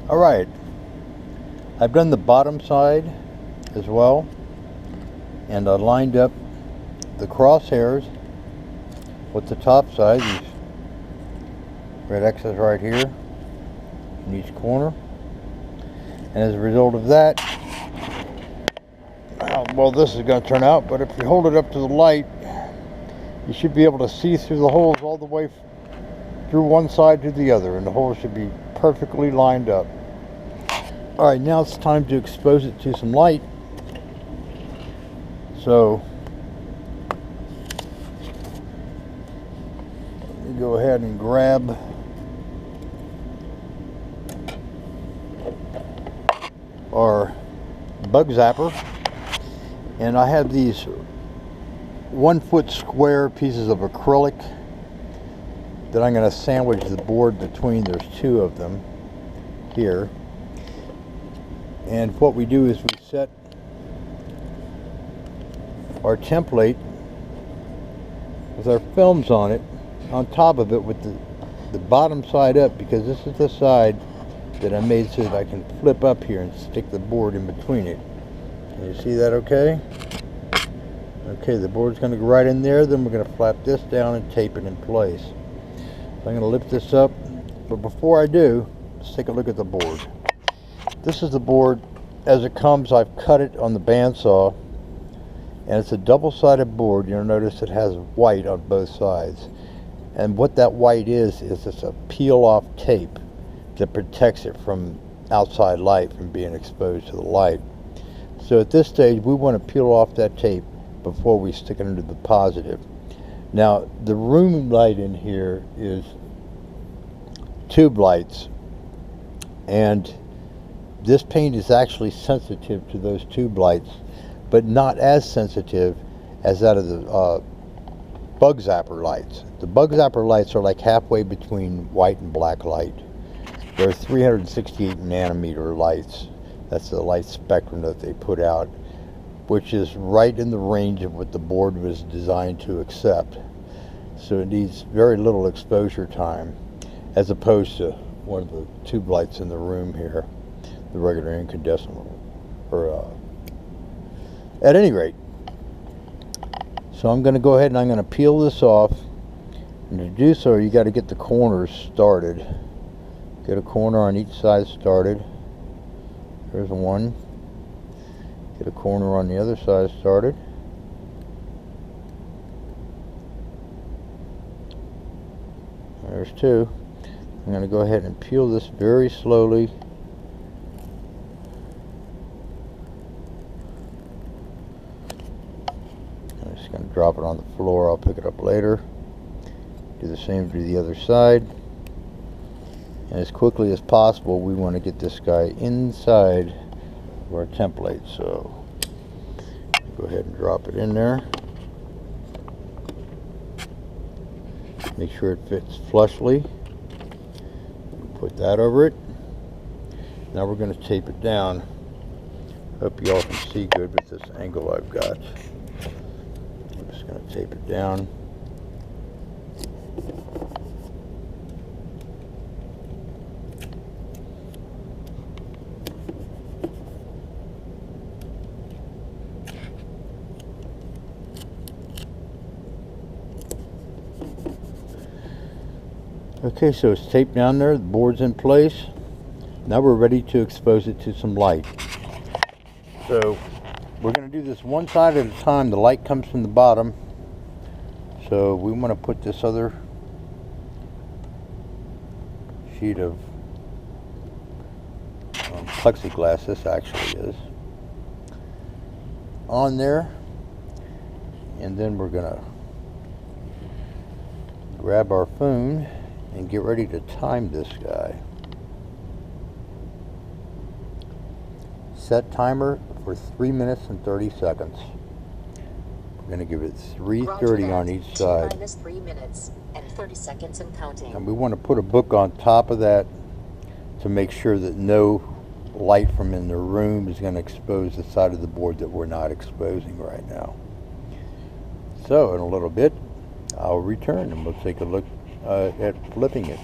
Alright, I've done the bottom side as well, and I lined up the crosshairs with the top side, these red X's right here in each corner. And as a result of that, well, this is going to turn out, but if you hold it up to the light, you should be able to see through the holes all the way through one side to the other, and the holes should be perfectly lined up. Alright, now it's time to expose it to some light. So let me go ahead and grab our bug zapper, and I have these 1 foot square pieces of acrylic that I'm going to sandwich the board between. There's 2 of them here, and what we do is we set our template with our films on it, on top of it, with the bottom side up, because this is the side that I made so that I can flip up here and stick the board in between it. Can you see that okay? Okay, the board's going to go right in there, then we're going to flap this down and tape it in place. So I'm going to lift this up, but before I do, let's take a look at the board. This is the board as it comes. I've cut it on the bandsaw, and it's a double-sided board. You'll notice it has white on both sides, and what that white is it's a peel-off tape that protects it from outside light, from being exposed to the light. So at this stage, we want to peel off that tape before we stick it into the positive. Now, the room light in here is tube lights, and this paint is actually sensitive to those tube lights, but not as sensitive as that of the bug zapper lights. The bug zapper lights are like halfway between white and black light. They're 368 nanometer lights. That's the light spectrum that they put out, which is right in the range of what the board was designed to accept. So it needs very little exposure time, as opposed to one of the tube lights in the room here, the regular incandescent. At any rate, so I'm going to go ahead and I'm going to peel this off. And to do so, you got to get the corners started. Get a corner on each side started. There's one. Get a corner on the other side started. There's 2. I'm going to go ahead and peel this very slowly. I'm just going to drop it on the floor. I'll pick it up later. Do the same to the other side. And as quickly as possible, we want to get this guy inside of our template. So go ahead and drop it in there. Make sure it fits flushly. Put that over it. Now we're going to tape it down. Hope you all can see good with this angle I've got. I'm just going to tape it down. Okay, so it's taped down there, the board's in place. Now we're ready to expose it to some light. So we're going to do this one side at a time. The light comes from the bottom. So we want to put this other sheet of plexiglass, this actually is, on there. And then we're going to grab our phone and get ready to time this guy. Set timer for 3 minutes and 30 seconds. We're going to give it 3:30 on each side. Minus 3 minutes and 30 seconds and counting. And we want to put a book on top of that to make sure that no light from in the room is going to expose the side of the board that we're not exposing right now. So in a little bit, I'll return and we'll take a look at flipping it.